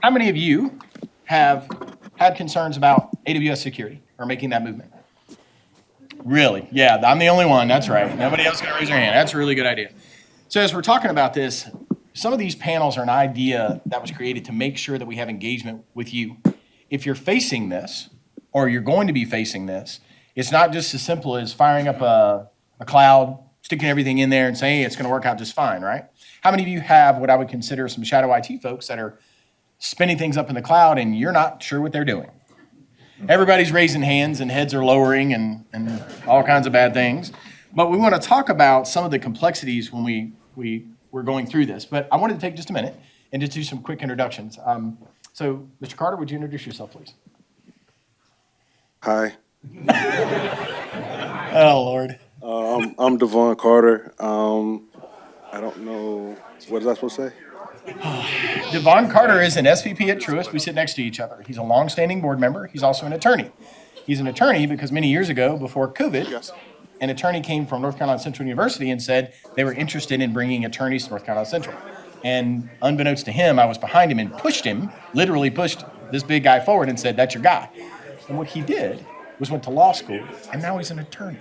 How many of you have had concerns about AWS security or making that movement? Really? Yeah, I'm the only one. That's right. Nobody else can raise their hand. That's a really good idea. So as we're talking about this, some of these panels are an idea that was created to make sure that we have engagement with you. If you're facing this, or you're going to be facing this, it's not just as simple as firing up a cloud, sticking everything in there and saying, hey, it's going to work out just fine, right? How many of you have what I would consider some shadow IT folks that are spinning things up in the cloud and you're not sure what they're doing? Everybody's raising hands and heads are lowering and all kinds of bad things. But we want to talk about some of the complexities when we're going through this. But I wanted to take just a minute and just do some quick introductions. So, Mr. Carter, would you introduce yourself, please? Hi, Oh, Lord. I'm Devon Carter. I don't know, what is I supposed to say? Devon Carter is an SVP at Truist. We sit next to each other. He's a longstanding board member. He's also an attorney. He's an attorney because many years ago, before COVID, an attorney came from North Carolina Central University and said they were interested in bringing attorneys to North Carolina Central. And unbeknownst to him, I was behind him and pushed him, literally pushed this big guy forward and said, that's your guy. And what he did was went to law school, and now he's an attorney.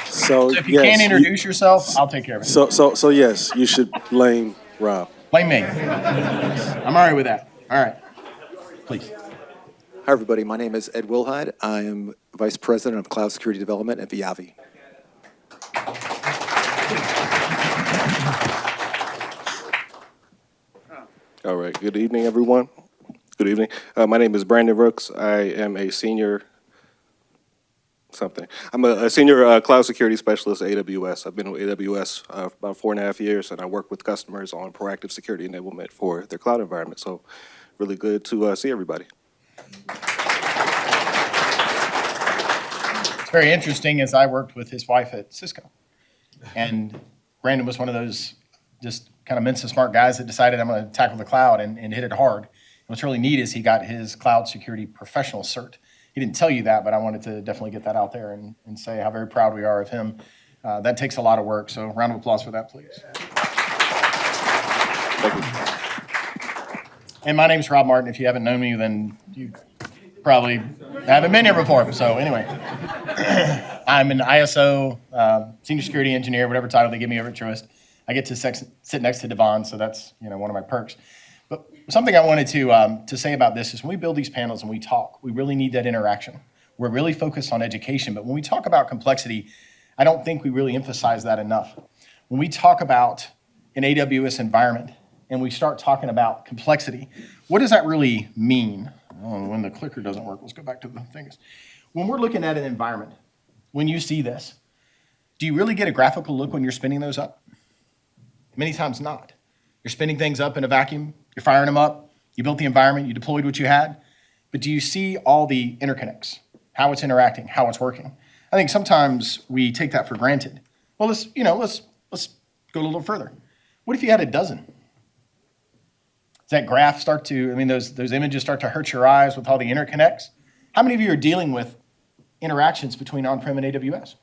So, So if you yes, can't introduce yourself, I'll take care of it. So yes, you should blame Rob. Blame me. I'm all right with that. All right. Please. Hi, everybody. My name is Ed Wilhide. I am Vice President of Cloud Security Development at Viavi. All right, good evening, everyone. Good evening. My name is Brandon Rooks. I am a senior I'm a senior cloud security specialist at AWS. I've been with AWS about 4.5 years, and I work with customers on proactive security enablement for their cloud environment. So really good to see everybody. It's very interesting as I worked with his wife at Cisco. And Brandon was one of those just kind of Mensa smart guys that decided I'm going to tackle the cloud and hit it hard. And what's really neat is he got his cloud security professional cert. He didn't tell you that, but I wanted to definitely get that out there and say how very proud we are of him. That takes a lot of work, so round of applause for that, please. Thank you. And my name's Rob Martin. If you haven't known me, then you probably haven't been here before. So anyway, I'm an ISO, senior security engineer, whatever title they give me over at Truist. I get to sit next to Devon, so that's one of my perks. But something I wanted to say about this is when we build these panels and we talk, we really need that interaction. We're really focused on education, but when we talk about complexity, I don't think we really emphasize that enough. When we talk about an AWS environment and we start talking about complexity, what does that really mean? Oh, when the clicker doesn't work, let's go back to the things. When we're looking at an environment, when you see this, do you really get a graphical look when you're spinning those up? Many times not. You're spinning things up in a vacuum, you're firing them up, you built the environment, you deployed what you had, but do you see all the interconnects, how it's interacting, how it's working? I think sometimes we take that for granted. Well, let's go a little further. What if you had a dozen? Does that graph start to, those images start to hurt your eyes with all the interconnects? How many of you are dealing with interactions between on-prem and AWS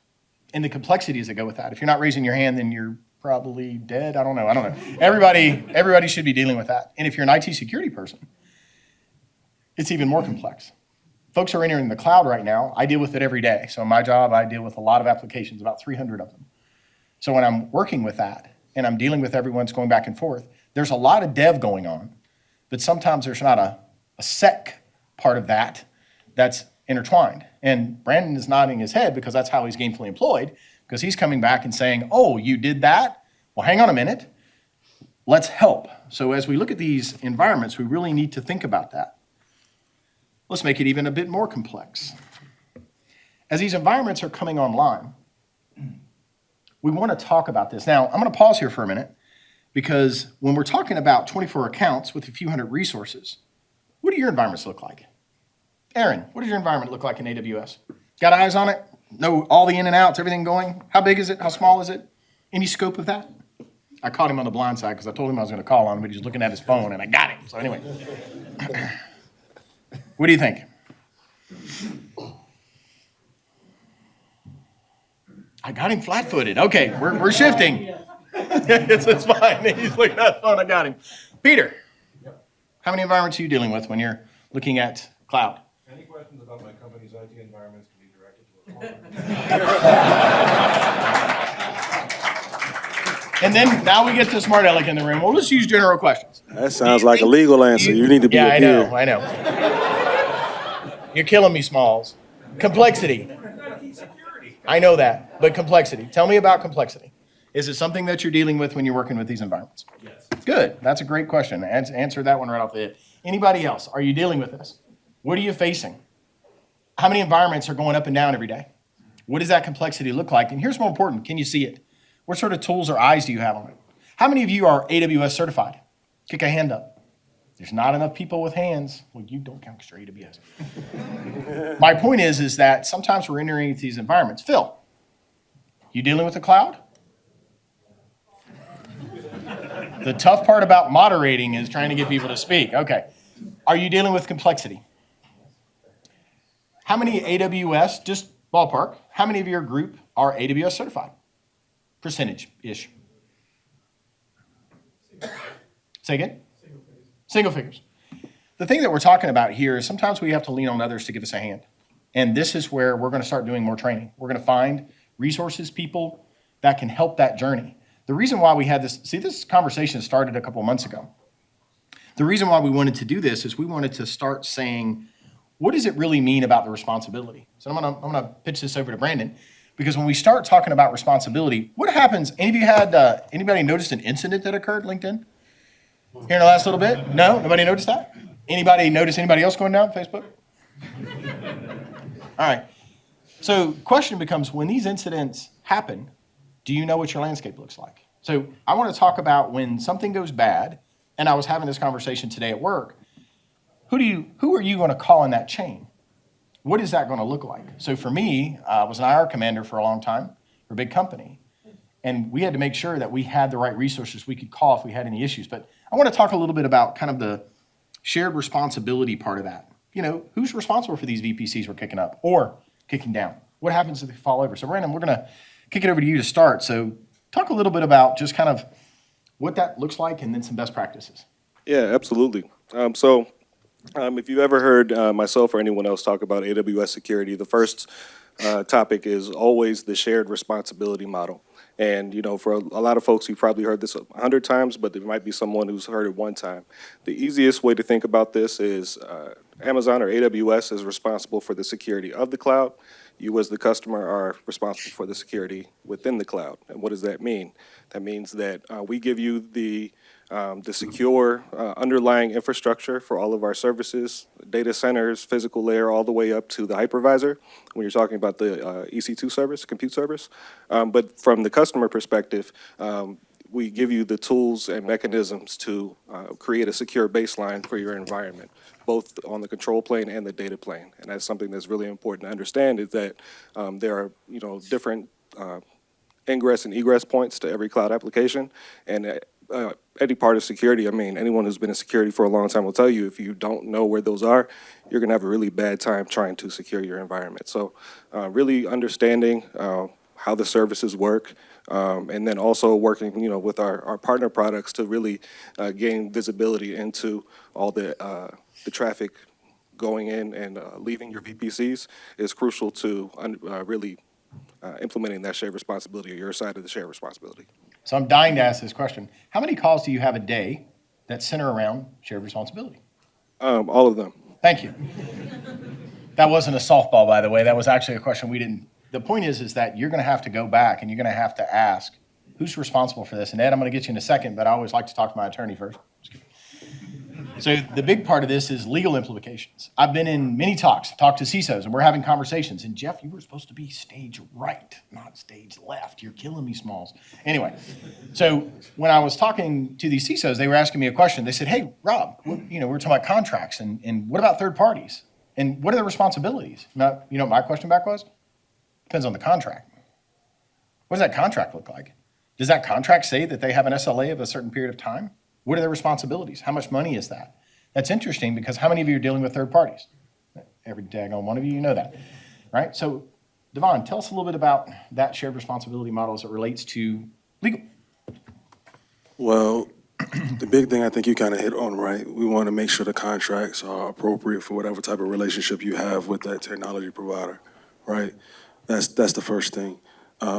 and the complexities that go with that? If you're not raising your hand, then you're probably dead. I don't know. Everybody should be dealing with that. And if you're an IT security person, it's even more complex. Folks are entering the cloud right now. I deal with it every day. So in my job, I deal with a lot of applications, about 300 of them. So when I'm working with that and I'm dealing with everyone's going back and forth, there's a lot of dev going on, but sometimes there's not a sec part of that that's intertwined. And Brandon is nodding his head because that's how he's gainfully employed, because he's coming back and saying, oh, you did that? Well, hang on a minute. Let's help. So as we look at these environments, we really need to think about that. Let's make it even a bit more complex. As these environments are coming online, we want to talk about this. Now, I'm going to pause here for a minute, because when we're talking about 24 accounts with a few hundred resources, what do your environments look like? Aaron, what does your environment look like in AWS? Got eyes on it? Know all the in and outs, everything going? How big is it? How small is it? Any scope of that? I caught him on the blind side because I told him I was going to call on him, but he's looking at his phone, and I got him. So anyway, what do you think? I got him flat-footed. Okay, we're shifting. It's fine. He's looking at the phone. I got him. Peter, how many environments are you dealing with when you're looking at cloud? Any questions about my company's IT environments can be directed to a And then now we get to smart aleck in the room. We'll just use general questions. That sounds like a legal answer. You need to be Yeah, up I know. here. I know. You're killing me, Smalls. Complexity. I know that, but complexity. Tell me about complexity. Is it something that you're dealing with when you're working with these environments? Yes. Good. That's a great question. Answer that one right off the head. Anybody else? Are you dealing with this? What are you facing? How many environments are going up and down every day? What does that complexity look like? And here's more important. Can you see it? What sort of tools or eyes do you have on it? How many of you are AWS certified? Kick a hand up. There's not enough people with hands. Well, you don't count because you're AWS. My point is that sometimes we're entering into these environments. Phil, you dealing with the cloud? The tough part about moderating is trying to get people to speak. Okay. Are you dealing with complexity? How many AWS, just ballpark, how many of your group are AWS certified? Percentage-ish. Say again? Single figures. The thing that we're talking about here is sometimes we have to lean on others to give us a hand. And this is where we're going to start doing more training. We're going to find resources, people that can help that journey. The reason why we had this conversation started a couple of months ago. The reason why we wanted to do this is we wanted to start saying, what does it really mean about the responsibility? So I'm gonna pitch this over to Brandon, because when we start talking about responsibility, what happens? Anybody noticed an incident that occurred LinkedIn here in the last little bit? No, nobody noticed that. Anybody notice anybody else going down Facebook? All right. So question becomes, when these incidents happen, do you know what your landscape looks like? So I want to talk about when something goes bad, and I was having this conversation today at work. Who are you going to call in that chain? What is that going to look like? So for me, I was an IR commander for a long time for a big company, and we had to make sure that we had the right resources we could call if we had any issues. But I want to talk a little bit about kind of the shared responsibility part of that. You know, who's responsible for these VPCs we're kicking up or kicking down? What happens if they fall over? So Brandon, we're going to kick it over to you to start. So talk a little bit about just kind of what that looks like and then some best practices. Yeah, absolutely. If you've ever heard myself or anyone else talk about AWS security, the first topic is always the shared responsibility model. And, you know, for a lot of folks, you've probably heard this 100 times, but there might be someone who's heard it one time. The easiest way to think about this is Amazon or AWS is responsible for the security of the cloud. You as the customer are responsible for the security within the cloud. And what does that mean? That means that we give you the secure underlying infrastructure for all of our services, data centers, physical layer, all the way up to the hypervisor when you're talking about the EC2 service, compute service. But from the customer perspective, we give you the tools and mechanisms to create a secure baseline for your environment, both on the control plane and the data plane. And that's something that's really important to understand, is that there are, you know, different ingress and egress points to every cloud application. And any part of security, I mean, anyone who's been in security for a long time will tell you, if you don't know where those are, you're going to have a really bad time trying to secure your environment. So really understanding how the services work, and then also working, you know, with our partner products to really gain visibility into all the traffic going in and leaving your VPCs is crucial to really implementing that shared responsibility, or your side of the shared responsibility. So I'm dying to ask this question. How many calls do you have a day that center around shared responsibility? All of them. Thank you. That wasn't a softball, by the way. That was actually a question we didn't. The point is that you're going to have to go back and you're going to have to ask, who's responsible for this? And Ed, I'm going to get you in a second, but I always like to talk to my attorney first. So the big part of this is legal implications. I've been in many talked to CISOs, and we're having conversations. And Jeff, you were supposed to be stage right, not stage left. You're killing me, Smalls. Anyway, so when I was talking to these CISOs, they were asking me a question. They said, hey, Rob, we were talking about contracts, and what about third parties? And what are their responsibilities? Now, you know what my question back was? Depends on the contract. What does that contract look like? Does that contract say that they have an SLA of a certain period of time? What are their responsibilities? How much money is that? That's interesting, because how many of you are dealing with third parties? Every daggone one of you know that, right? So, Devon, tell us a little bit about that shared responsibility model as it relates to legal. Well, the big thing I think you kind of hit on, right? We want to make sure the contracts are appropriate for whatever type of relationship you have with that technology provider, right? That's the first thing.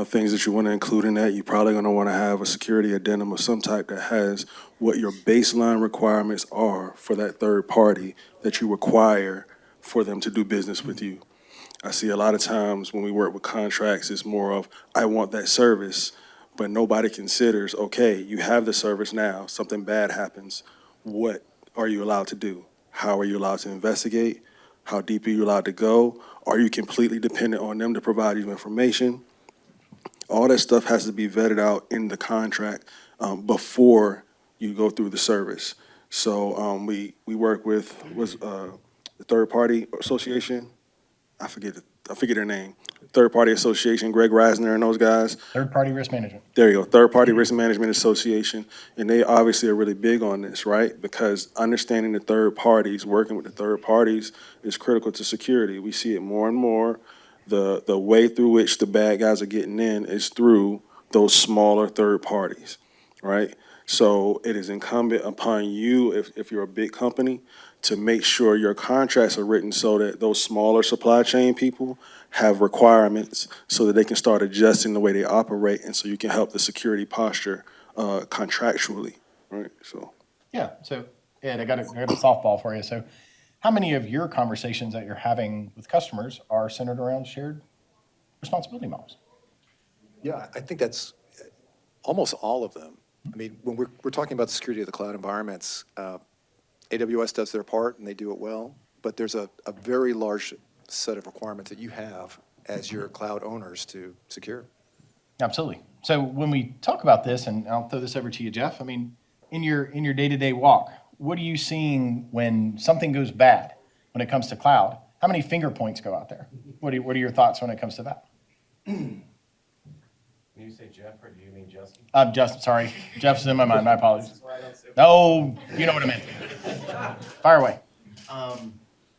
Things that you want to include in that, you're probably going to want to have a security addendum of some type that has what your baseline requirements are for that third party that you require for them to do business with you. I see a lot of times when we work with contracts, it's more of, I want that service, but nobody considers, okay, you have the service now, something bad happens. What are you allowed to do? How are you allowed to investigate? How deep are you allowed to go? Are you completely dependent on them to provide you information? All that stuff has to be vetted out in the contract before you go through the service. So we work with the third party association. I forget their name. Third Party Association, Greg Reisner and those guys. Third-party risk management. There you go, Third Party Risk Management Association. And they obviously are really big on this, right? Because understanding the third parties, working with the third parties is critical to security. We see it more and more. The way through which the bad guys are getting in is through those smaller third parties, right? So it is incumbent upon you, if you're a big company, to make sure your contracts are written so that those smaller supply chain people have requirements so that they can start adjusting the way they operate, and so you can help the security posture contractually, right? So Yeah, so Ed, I got a softball for you. So how many of your conversations that you're having with customers are centered around shared responsibility models? Yeah, I think that's almost all of them. I mean, when we're talking about the security of the cloud environments, AWS does their part and they do it well, but there's a very large set of requirements that you have as your cloud owners to secure. Absolutely. So when we talk about this, and I'll throw this over to you, Jeff, I mean, in your day-to-day walk, what are you seeing when something goes bad when it comes to cloud? How many finger points go out there? What are your thoughts when it comes to that? When you say Jeff, or do you mean Justin? Justin, sorry. Jeff's in my mind. My apologies. That's why I don't say. No, you know what I meant. Fire away.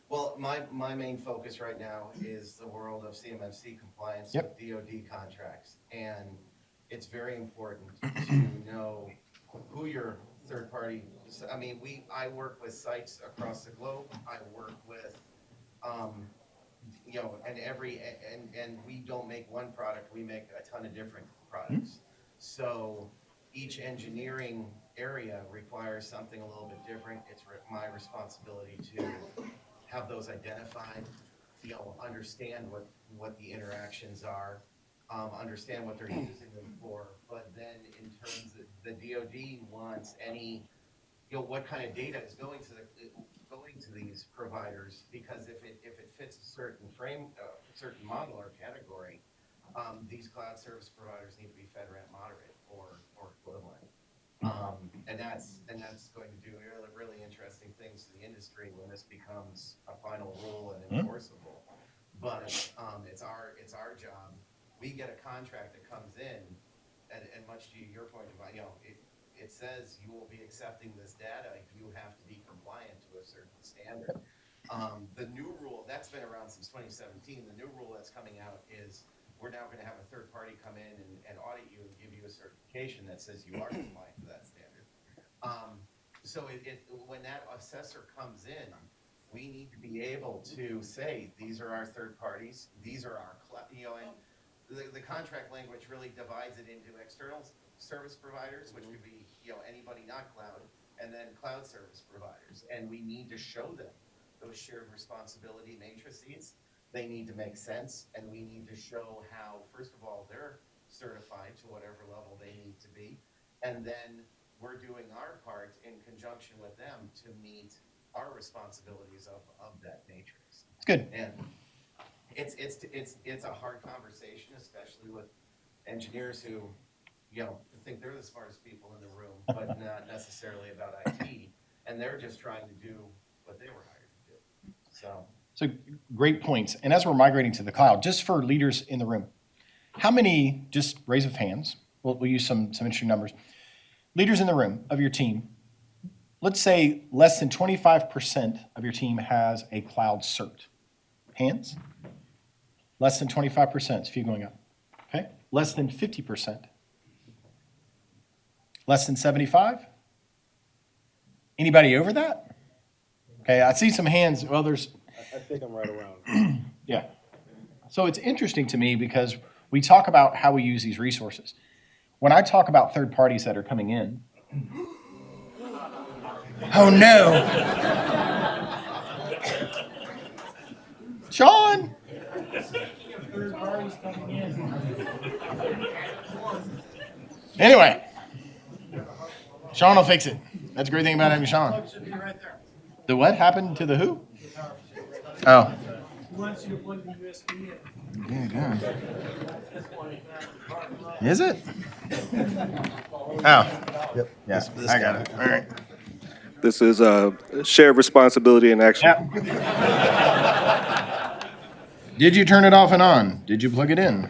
Well, my main focus right now is the world of CMMC compliance with DoD contracts. And it's very important to know who your third party, I mean, I work with sites across the globe. I work with, and we don't make one product, we make a ton of different products. So each engineering area requires something a little bit different. It's my responsibility to have those identified, understand what the interactions are, understand what they're using them for. But then in terms of the DoD wants what kind of data is going to these providers, because if it fits a certain certain model or category, these cloud service providers need to be FedRAMP moderate or equivalent. And that's going to do really interesting things to the industry when this becomes a final rule and enforceable. But it's our job. We get a contract that comes in, and much to your point about, it says you will be accepting this data. You have to be compliant to a certain standard. The new rule that's been around since 2017. The new rule that's coming out is we're now going to have a third party come in and audit you and give you a certification that says you are compliant to that standard. So when that assessor comes in, we need to be able to say, these are our third parties, these are our, and the contract language really divides it into external service providers, which could be, anybody not cloud, and then cloud service providers. And we need to show them those shared responsibility matrices. They need to make sense, and we need to show how, first of all, they're certified to whatever level they need to be, and then we're doing our part in conjunction with them to meet our responsibilities of that matrix. It's good. And it's a hard conversation, especially with engineers who, think they're the smartest people in the room, but not necessarily about IT, and they're just trying to do what they were hired to do. So great points. And as we're migrating to the cloud, just for leaders in the room, how many, just raise of hands, we'll use some interesting numbers, leaders in the room of your team, let's say less than 25% of your team has a cloud cert. Hands? Less than 25%, it's a few going up. Okay? Less than 50%. Less than 75? Anybody over that? Okay, I see some hands. Well, there's, I think I'm right around. yeah. So it's interesting to me because we talk about how we use these resources. When I talk about third parties that are coming in, oh no. Sean. Anyway, Sean will fix it. That's a great thing about having Sean. The what happened to the who? Oh. He wants you to plug the USB in. Yeah, good. Is it? Oh. Yep. Yeah, I got it. All right. This is shared responsibility in action. Yeah. Did you turn it off and on? Did you plug it in?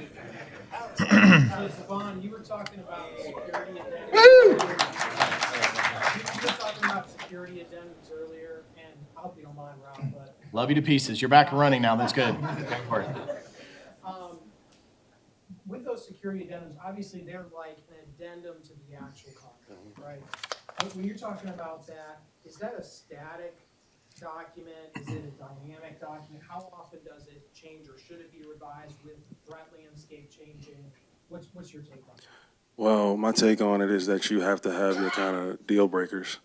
So, Savon, you were talking about security addendums. Woo! You were talking about security addendums earlier, and I hope you don't mind, Rob, but Love you to pieces. You're back and running now. That's good. with those security addendums, obviously they're like an addendum to the actual contract, right? But when you're talking about that, is that a static document? Is it a dynamic document? How often does it change, or should it be revised with the threat landscape changing? What's your take on that? Well, my take on it is that you have to have your kind of deal breakers,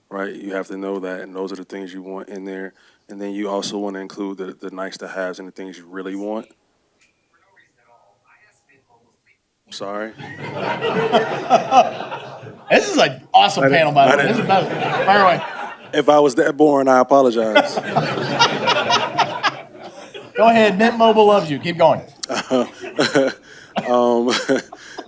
right? You have to know that, and those are the things you want in there. And then you also want to include the nice to haves and the things you really want. Sorry. This is an awesome panel, by the way. This is better. Fire away. If I was that boring, I apologize. Go ahead. Mint Mobile loves you. Keep going.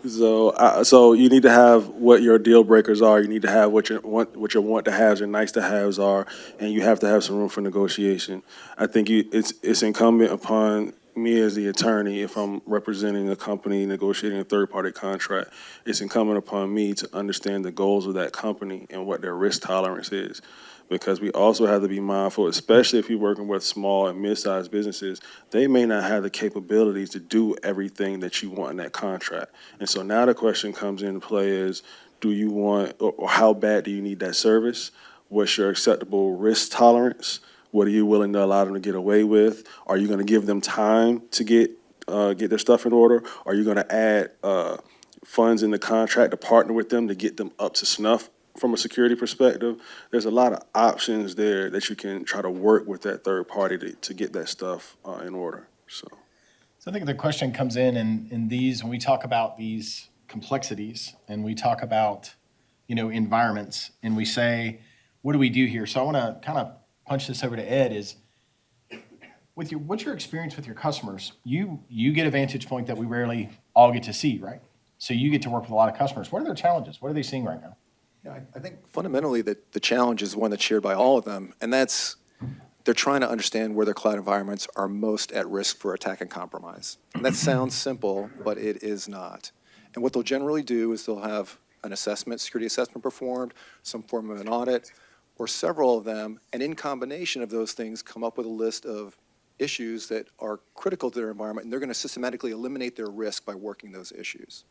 So you need to have what your deal breakers are. You need to have what your want to haves and nice to haves are, and you have to have some room for negotiation. I think it's incumbent upon me as the attorney, if I'm representing a company negotiating a third-party contract, it's incumbent upon me to understand the goals of that company and what their risk tolerance is. Because we also have to be mindful, especially if you're working with small and mid-sized businesses, they may not have the capabilities to do everything that you want in that contract. And so now the question comes into play is, do you want, or how bad do you need that service? What's your acceptable risk tolerance? What are you willing to allow them to get away with? Are you going to give them time to get their stuff in order? Are you going to add funds in the contract to partner with them to get them up to snuff from a security perspective? There's a lot of options there that you can try to work with that third party to get that stuff in order. So I think the question comes in these, when we talk about these complexities and we talk about, environments, and we say, what do we do here? So I want to kind of punch this over to Ed. Is what's your experience with your customers? You get a vantage point that we rarely all get to see, right? So you get to work with a lot of customers. What are their challenges? What are they seeing right now? Yeah, I think fundamentally that the challenge is one that's shared by all of them, and that's they're trying to understand where their cloud environments are most at risk for attack and compromise. And that sounds simple, but it is not. And what they'll generally do is they'll have an assessment, security assessment performed, some form of an audit, or several of them, and in combination of those things come up with a list of issues that are critical to their environment, and they're going to systematically eliminate their risk by working those issues.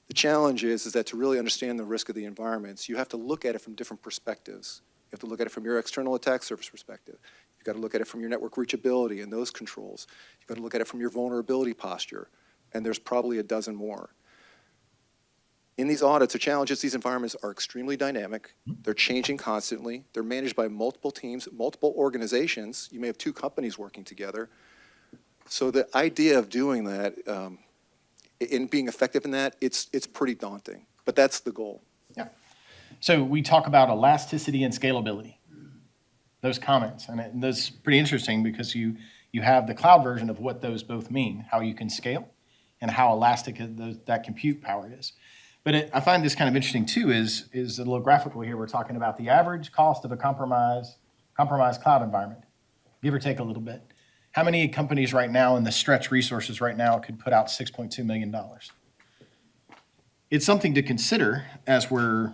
The challenge is that to really understand the risk of the environments, you have to look at it from different perspectives. You have to look at it from your external attack surface perspective. You've got to look at it from your network reachability and those controls. You've got to look at it from your vulnerability posture, and there's probably a dozen more. In these audits, the challenge is these environments are extremely dynamic. They're changing constantly. They're managed by multiple teams, multiple organizations. You may have two companies working together. So the idea of doing that, in being effective in that, it's pretty daunting. But that's the goal. Yeah. So we talk about elasticity and scalability. Those comments, and that's pretty interesting because you have the cloud version of what those both mean, how you can scale and how elastic that compute power is. But I find this kind of interesting too is a little graphical here. We're talking about the average cost of a compromised cloud environment, give or take a little bit. How many companies right now in the stretch resources right now could put out $6.2 million? It's something to consider as we're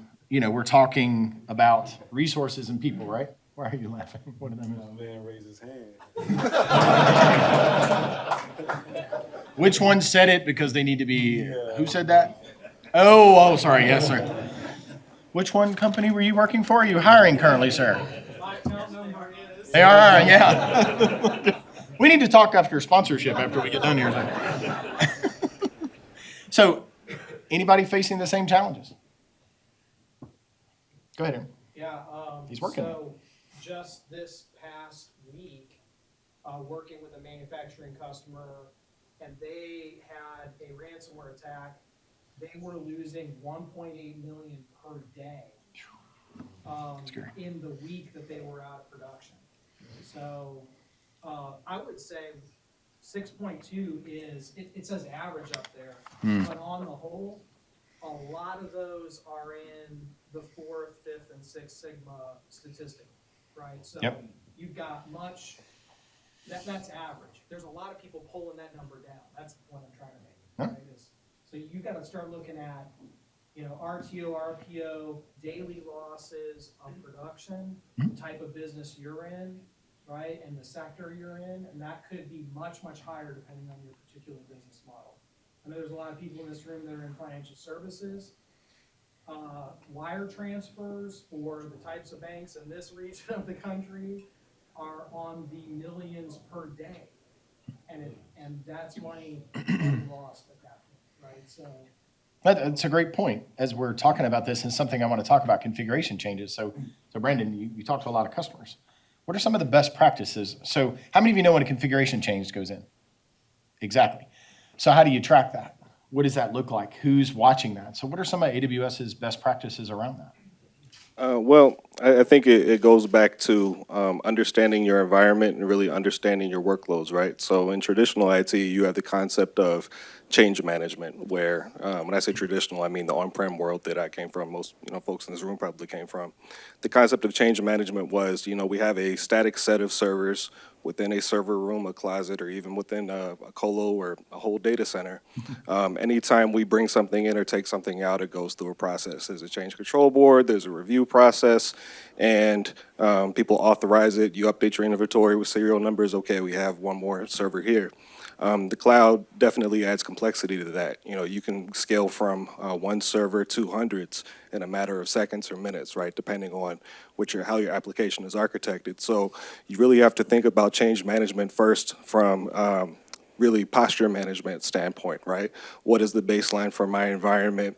talking about resources and people, right? Why are you laughing? What did I miss? man raised his hand. Which one said it because they need to be, who said that? Oh, sorry, yes, sir. Which one company were you working for? Are you hiring currently, sir? Is. They are, yeah. We need to talk after sponsorship after we get done here. So, so anybody facing the same challenges? Go ahead, Aaron. Yeah, He's working. so just this past week, working with a manufacturing customer, and they had a ransomware attack. They were losing 1.8 million per day in the week that they were out of production. So I would say 6.2 is, it says average up there, but on the whole, a lot of those are in the 4th, 5th, and 6th Sigma statistic, right? So Yep. you've got much, that's average. There's a lot of people pulling that number down. That's the point I'm trying to make, right? So you gotta start looking at, RTO, RPO, daily losses on production, the type of business you're in, right? And the sector you're in, and that could be much, much higher depending on your particular business model. I know there's a lot of people in this room that are in financial services. Wire transfers for the types of banks in this region of the country are on the millions per day. And that's money lost at that point, right? So That's a great point. As we're talking about this, and something I want to talk about, configuration changes. So Brandon, you talk to a lot of customers. What are some of the best practices? So how many of you know when a configuration change goes in? Exactly. So how do you track that? What does that look like? Who's watching that? So what are some of AWS's best practices around that? Well, I think it goes back to understanding your environment and really understanding your workloads, right? So in traditional IT, you have the concept of change management, where when I say traditional, I mean the on-prem world that I came from. Most folks in this room probably came from. The concept of change management was, we have a static set of servers within a server room, a closet, or even within a colo or a whole data center. Anytime we bring something in or take something out, it goes through a process. There's a change control board, there's a review process, and people authorize it. You update your inventory with serial numbers. Okay, we have one more server here. The cloud definitely adds complexity to that. You can scale from one server to hundreds in a matter of seconds or minutes, right? Depending on how your application is architected. So you really have to think about change management first from really posture management standpoint, right? What is the baseline for my environment?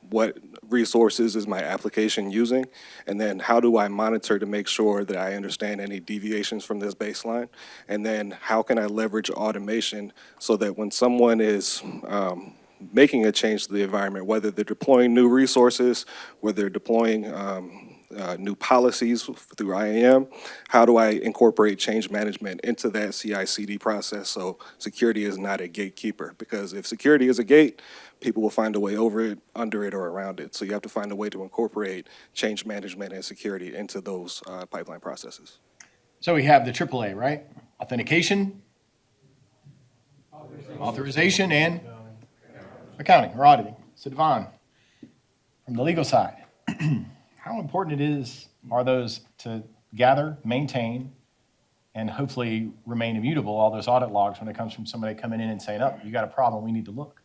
What resources is my application using? And then how do I monitor to make sure that I understand any deviations from this baseline? And then how can I leverage automation so that when someone is making a change to the environment, whether they're deploying new resources, whether they're deploying new policies through IAM, how do I incorporate change management into that CI/CD process so security is not a gatekeeper? Because if security is a gate, people will find a way over it, under it, or around it. So you have to find a way to incorporate change management and security into those pipeline processes. So we have the AAA, right? Authentication, authorization, and accounting or auditing. So Devon, from the legal side, how important are those to gather, maintain, and hopefully remain immutable, all those audit logs when it comes from somebody coming in and saying, oh, you got a problem, we need to look?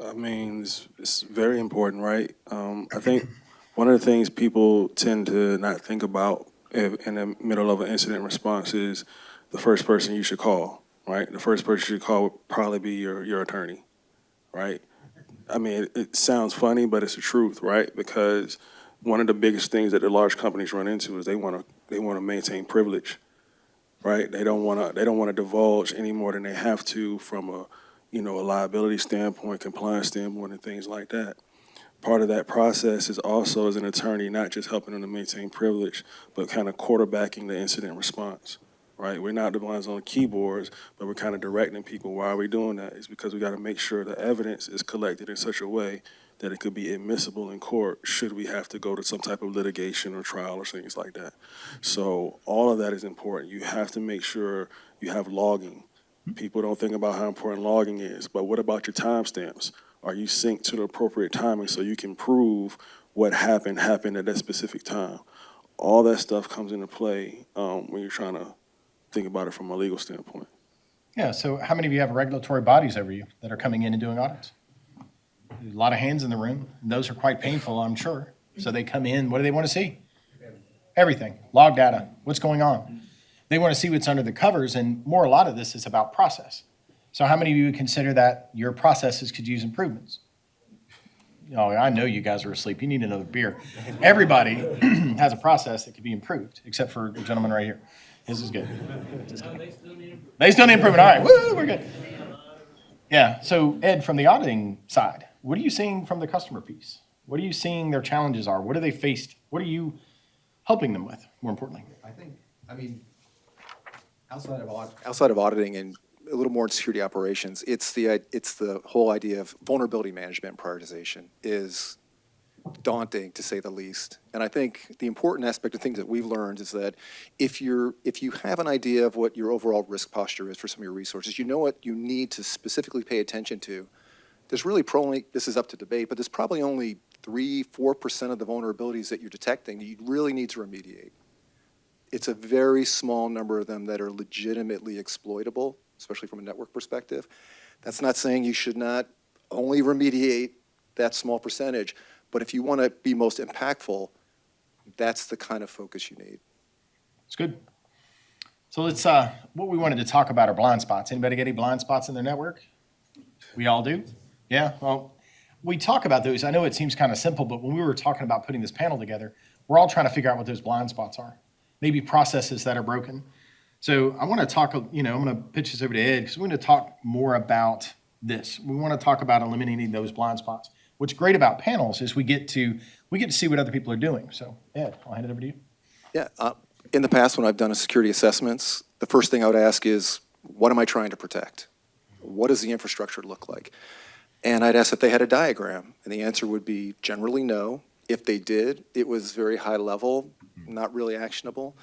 I mean, it's very important, right? I think one of the things people tend to not think about in the middle of an incident response is the first person you should call, right? The first person you should call would probably be your attorney, right? I mean, it sounds funny, but it's the truth, right? Because one of the biggest things that the large companies run into is they want to maintain privilege, right? They don't want to divulge any more than they have to from a liability standpoint, compliance standpoint, and things like that. Part of that process is also, as an attorney, not just helping them to maintain privilege, but kind of quarterbacking the incident response, right? We're not the ones on keyboards, but we're kind of directing people. Why are we doing that? It's because we got to make sure the evidence is collected in such a way that it could be admissible in court should we have to go to some type of litigation or trial or things like that. So all of that is important. You have to make sure you have logging. People don't think about how important logging is, but what about your timestamps? Are you synced to the appropriate timing so you can prove what happened at that specific time? All that stuff comes into play when you're trying to think about it from a legal standpoint. Yeah, so how many of you have regulatory bodies over you that are coming in and doing audits? a lot of hands in the room. And those are quite painful, I'm sure. So they come in, what do they want to see? Everything, log data, what's going on. They want to see what's under the covers, and more, a lot of this is about process. So how many of you would consider that your processes could use improvements? Oh, I know you guys are asleep. You need another beer. Everybody has a process that could be improved, except for the gentleman right here. His is good. They still need improvement. All right, woo, we're good. Yeah, so Ed, from the auditing side, what are you seeing from the customer piece? What are you seeing their challenges are? What are they faced? What are you helping them with, more importantly? Outside of auditing and a little more in security operations, it's the whole idea of vulnerability management and prioritization is daunting, to say the least. And I think the important aspect of things that we've learned is that if you have an idea of what your overall risk posture is for some of your resources, you know what you need to specifically pay attention to. There's really probably, this is up to debate, but there's probably only 3-4% of the vulnerabilities that you're detecting that you really need to remediate. It's a very small number of them that are legitimately exploitable, especially from a network perspective. That's not saying you should not only remediate that small percentage, but if you want to be most impactful, that's the kind of focus you need. It's good. So let's, what we wanted to talk about are blind spots. Anybody get any blind spots in their network? We all do? Yeah, well, we talk about those. I know it seems kind of simple, but when we were talking about putting this panel together, we're all trying to figure out what those blind spots are. Maybe processes that are broken. So I want to talk, I'm going to pitch this over to Ed because we're going to talk more about this. We want to talk about eliminating those blind spots. What's great about panels is we get to see what other people are doing. So Ed, I'll hand it over to you. Yeah, in the past when I've done security assessments, the first thing I would ask is, what am I trying to protect? What does the infrastructure look like? And I'd ask if they had a diagram, and the answer would be generally no. If they did, it was very high level, not really actionable,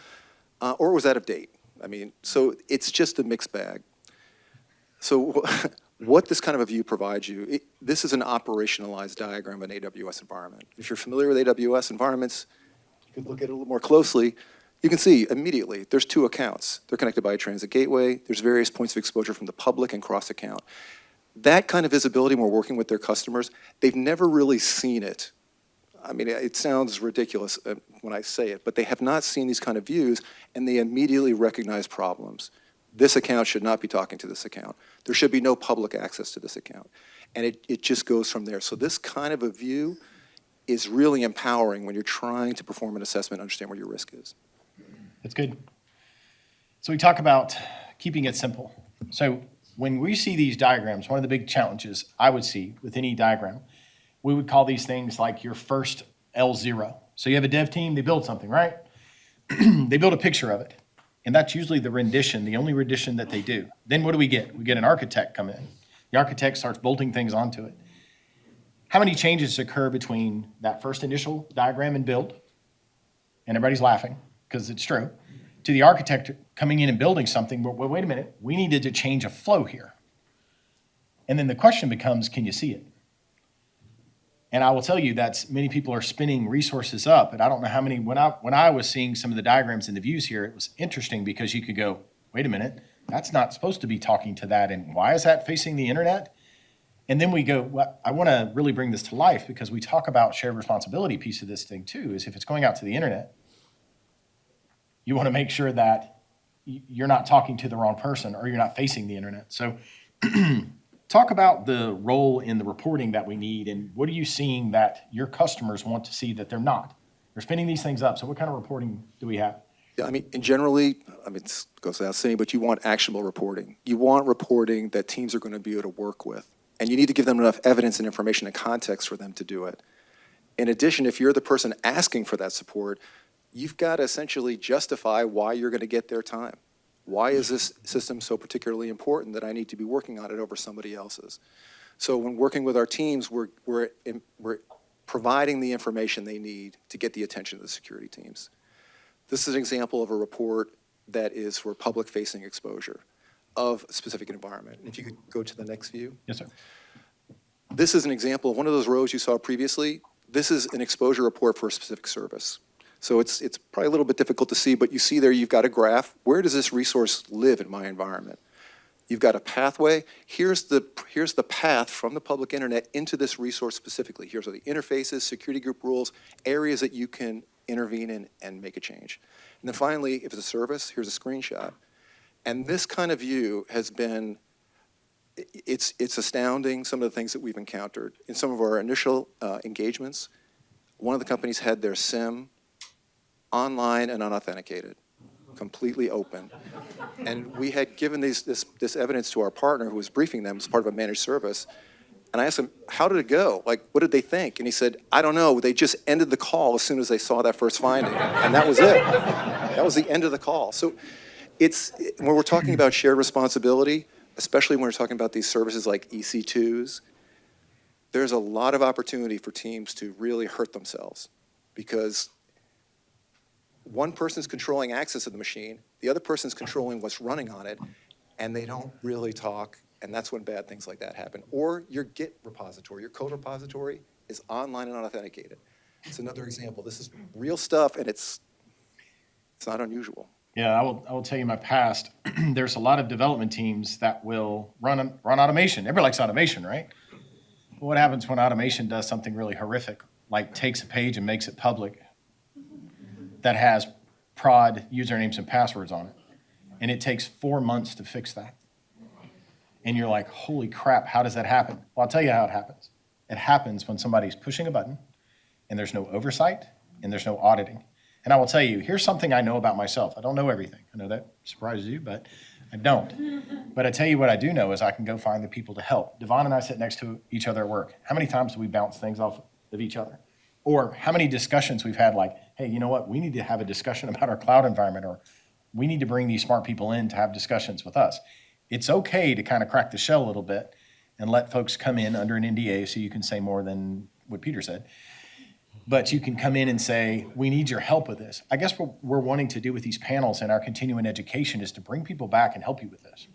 or it was out of date. I mean, so it's just a mixed bag. So what this kind of a view provides you, this is an operationalized diagram of an AWS environment. If you're familiar with AWS environments, you could look at it a little more closely. You can see immediately there's 2 accounts. They're connected by a transit gateway. There's various points of exposure from the public and cross account. That kind of visibility when we're working with their customers, they've never really seen it. I mean, it sounds ridiculous when I say it, but they have not seen these kind of views, and they immediately recognize problems. This account should not be talking to this account. There should be no public access to this account. And it just goes from there. So this kind of a view is really empowering when you're trying to perform an assessment and understand where your risk is. That's good. So we talk about keeping it simple. So when we see these diagrams, one of the big challenges I would see with any diagram, we would call these things like your first L0. So you have a dev team, they build something, right? They build a picture of it. And that's usually the rendition, the only rendition that they do. Then what do we get? We get an architect come in. The architect starts bolting things onto it. How many changes occur between that first initial diagram and build, and everybody's laughing because it's true, to the architect coming in and building something, but wait a minute, we needed to change a flow here. And then the question becomes, can you see it? And I will tell you that many people are spinning resources up, and I don't know how many, when I was seeing some of the diagrams and the views here, it was interesting because you could go, wait a minute, that's not supposed to be talking to that, and why is that facing the internet? And then we go, well, I want to really bring this to life because we talk about shared responsibility piece of this thing too, is if it's going out to the internet, you want to make sure that you're not talking to the wrong person or you're not facing the internet. So talk about the role in the reporting that we need, and what are you seeing that your customers want to see that they're not? They're spinning these things up. So what kind of reporting do we have? Yeah, I mean, and generally, it goes without saying, but you want actionable reporting. You want reporting that teams are going to be able to work with. And you need to give them enough evidence and information and context for them to do it. In addition, if you're the person asking for that support, you've got to essentially justify why you're going to get their time. Why is this system so particularly important that I need to be working on it over somebody else's? So when working with our teams, we're providing the information they need to get the attention of the security teams. This is an example of a report that is for public-facing exposure of a specific environment. If you could go to the next view. Yes, sir. This is an example of one of those rows you saw previously. This is an exposure report for a specific service. So it's probably a little bit difficult to see, but you see there you've got a graph. Where does this resource live in my environment? You've got a pathway. Here's the path from the public internet into this resource specifically. Here's all the interfaces, security group rules, areas that you can intervene in and make a change. And then finally, if it's a service, here's a screenshot. And this kind of view has been, it's astounding, some of the things that we've encountered. In some of our initial engagements, one of the companies had their SIM online and unauthenticated, completely open. And we had given this evidence to our partner who was briefing them as part of a managed service. And I asked him, how did it go? Like, what did they think? And he said, I don't know. They just ended the call as soon as they saw that first finding. And that was it. That was the end of the call. So when we're talking about shared responsibility, especially when we're talking about these services like EC2s, there's a lot of opportunity for teams to really hurt themselves because one person's controlling access to the machine, the other person's controlling what's running on it, and they don't really talk, and that's when bad things like that happen. Or your Git repository, your code repository is online and unauthenticated. It's another example. This is real stuff, and it's not unusual. Yeah, I will tell you my past. There's a lot of development teams that will run automation. Everybody likes automation, right? But what happens when automation does something really horrific, like takes a page and makes it public that has prod usernames and passwords on it, and it takes 4 months to fix that? And you're like, holy crap, how does that happen? Well, I'll tell you how it happens. It happens when somebody's pushing a button and there's no oversight and there's no auditing. And I will tell you, here's something I know about myself. I don't know everything. I know that surprises you, but I don't. But I tell you what I do know is I can go find the people to help. Devon and I sit next to each other at work. How many times do we bounce things off of each other? Or how many discussions we've had like, hey, you know what? We need to have a discussion about our cloud environment, or we need to bring these smart people in to have discussions with us. It's okay to kind of crack the shell a little bit and let folks come in under an NDA so you can say more than what Peter said. But you can come in and say, we need your help with this. I guess what we're wanting to do with these panels and our continuing education is to bring people back and help you with this.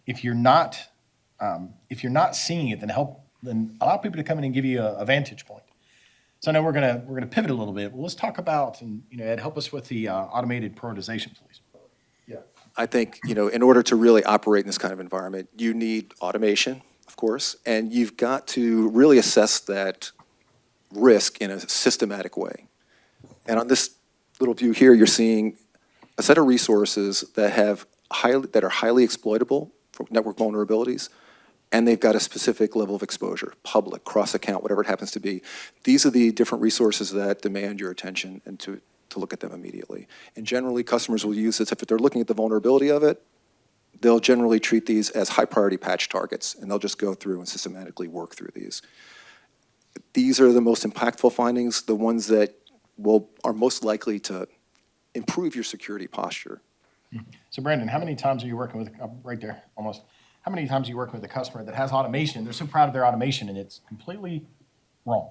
If you're not seeing it, then allow people to come in and give you a vantage point. So I know we're gonna pivot a little bit. Well, let's talk about, and Ed, help us with the automated prioritization, please. Yeah, I think in order to really operate in this kind of environment, you need automation, of course, and you've got to really assess that risk in a systematic way. And on this little view here, you're seeing a set of resources that are highly exploitable for network vulnerabilities, and they've got a specific level of exposure, public, cross-account, whatever it happens to be. These are the different resources that demand your attention and to look at them immediately. And generally, customers will use this. If they're looking at the vulnerability of it, they'll generally treat these as high-priority patch targets, and they'll just go through and systematically work through these. These are the most impactful findings, the ones that are most likely to improve your security posture. So Brandon, how many times are you working with, right there, almost, how many times are you working with a customer that has automation, they're so proud of their automation, and it's completely wrong?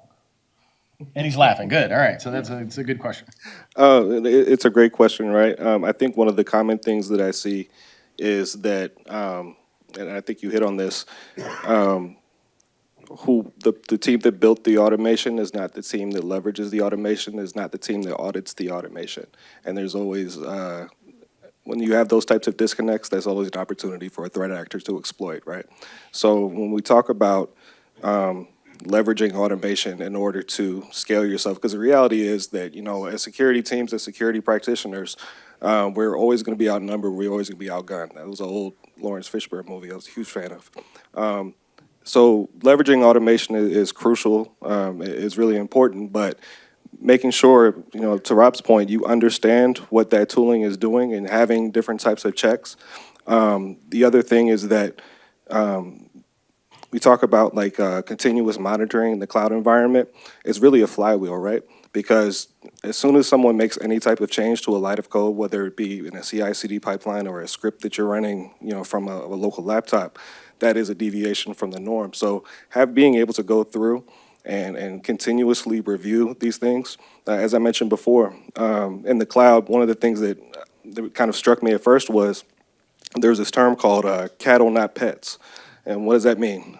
And he's laughing, good, all right, so it's a good question. It's a great question, right? I think one of the common things that I see is that, and I think you hit on this, the team that built the automation is not the team that leverages the automation, is not the team that audits the automation. And there's always, when you have those types of disconnects, there's always an opportunity for a threat actor to exploit, right? So when we talk about leveraging automation in order to scale yourself, because the reality is that, as security teams, as security practitioners, we're always going to be outnumbered, we're always going to be outgunned. That was an old Lawrence Fishburne movie I was a huge fan of. So leveraging automation is crucial, is really important, but making sure, to Rob's point, you understand what that tooling is doing and having different types of checks. The other thing is that we talk about continuous monitoring in the cloud environment. It's really a flywheel, right? Because as soon as someone makes any type of change to a line of code, whether it be in a CI/CD pipeline or a script that you're running, from a local laptop, that is a deviation from the norm. So being able to go through and continuously review these things. As I mentioned before, in the cloud, one of the things that kind of struck me at first was there's this term called cattle, not pets. And what does that mean?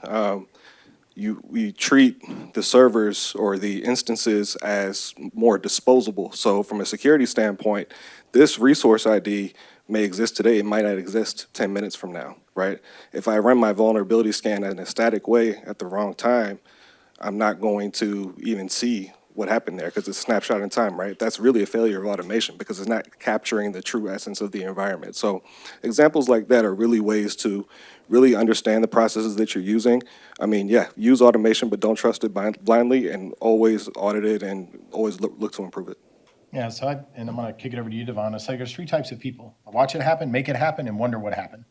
We treat the servers or the instances as more disposable. So from a security standpoint, this resource ID may exist today, it might not exist 10 minutes from now, right? If I run my vulnerability scan in a static way at the wrong time, I'm not going to even see what happened there because it's a snapshot in time, right? That's really a failure of automation because it's not capturing the true essence of the environment. So examples like that are really ways to really understand the processes that you're using. I mean, yeah, use automation, but don't trust it blindly, and always audit it and always look to improve it. Yeah, so and I'm going to kick it over to you, Devon. So there's three types of people: watch it happen, make it happen, and wonder what happened.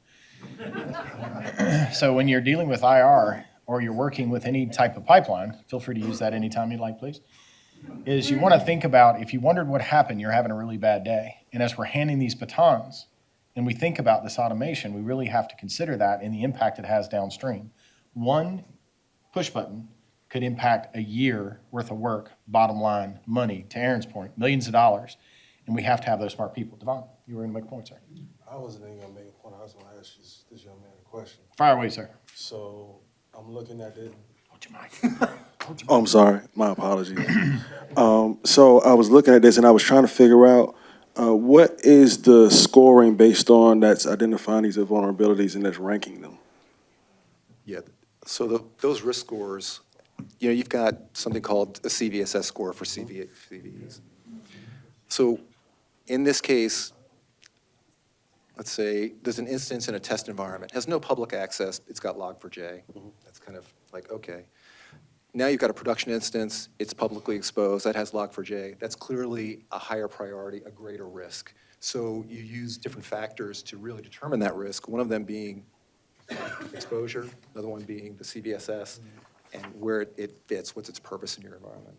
So when you're dealing with IR or you're working with any type of pipeline, feel free to use that anytime you'd like, please, is you want to think about if you wondered what happened, you're having a really bad day. And as we're handing these batons and we think about this automation, we really have to consider that and the impact it has downstream. One push button could impact a year worth of work, bottom line, money, to Aaron's point, millions of dollars. And we have to have those smart people. Devon, you were going to make a point, sir. I wasn't even gonna make a point. I was gonna ask this young man a question. Fire away, sir. So I'm looking at it. Hold your mic. Oh, I'm sorry. My apologies. So I was looking at this and I was trying to figure out what is the scoring based on that's identifying these vulnerabilities and that's ranking them. Yeah, so those risk scores, you know, you've got something called a CVSS score for CVEs. So in this case, let's say there's an instance in a test environment, has no public access, it's got log4j. That's kind of like, okay. Now you've got a production instance, it's publicly exposed, that has log4j. That's clearly a higher priority, a greater risk. So you use different factors to really determine that risk, one of them being exposure, another one being the CVSS, and where it fits, what's its purpose in your environment.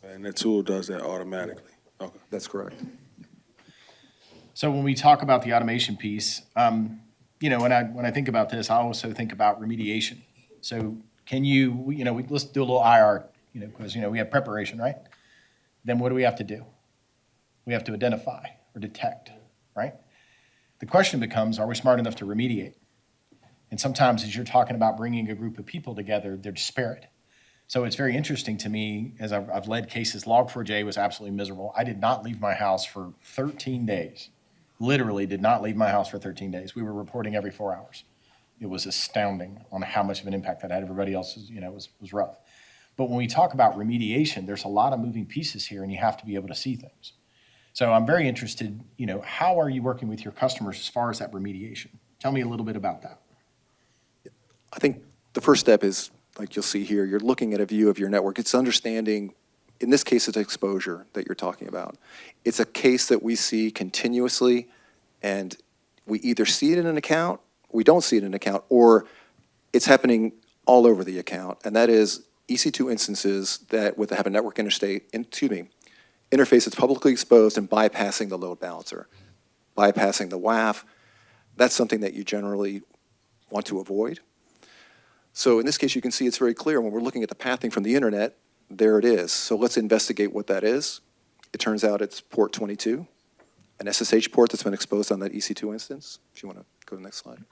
And the tool does that automatically. Okay. That's correct. So when we talk about the automation piece, you know, when I think about this, I also think about remediation. So can you, you know, let's do a little IR, you know, because, you know, we have preparation, right? Then what do we have to do? We have to identify or detect, right? The question becomes, are we smart enough to remediate? And sometimes as you're talking about bringing a group of people together, they're disparate. So it's very interesting to me, as I've led cases, Log4j was absolutely miserable. I did not leave my house for 13 days. Literally did not leave my house for 13 days. We were reporting every 4 hours. It was astounding on how much of an impact that had. Everybody else, you know, was rough. But when we talk about remediation, there's a lot of moving pieces here, and you have to be able to see things. So I'm very interested, you know, how are you working with your customers as far as that remediation? Tell me a little bit about that. I think the first step is, like you'll see here, you're looking at a view of your network. It's understanding, in this case, it's exposure that you're talking about. It's a case that we see continuously, and we either see it in an account, we don't see it in an account, or it's happening all over the account, and that is EC2 instances that have a network interface that's publicly exposed and bypassing the load balancer, bypassing the WAF. That's something that you generally want to avoid. So in this case, you can see it's very clear when we're looking at the pathing from the internet, there it is. So let's investigate what that is. It turns out it's port 22, an SSH port that's been exposed on that EC2 instance. If you want to go to the next slide.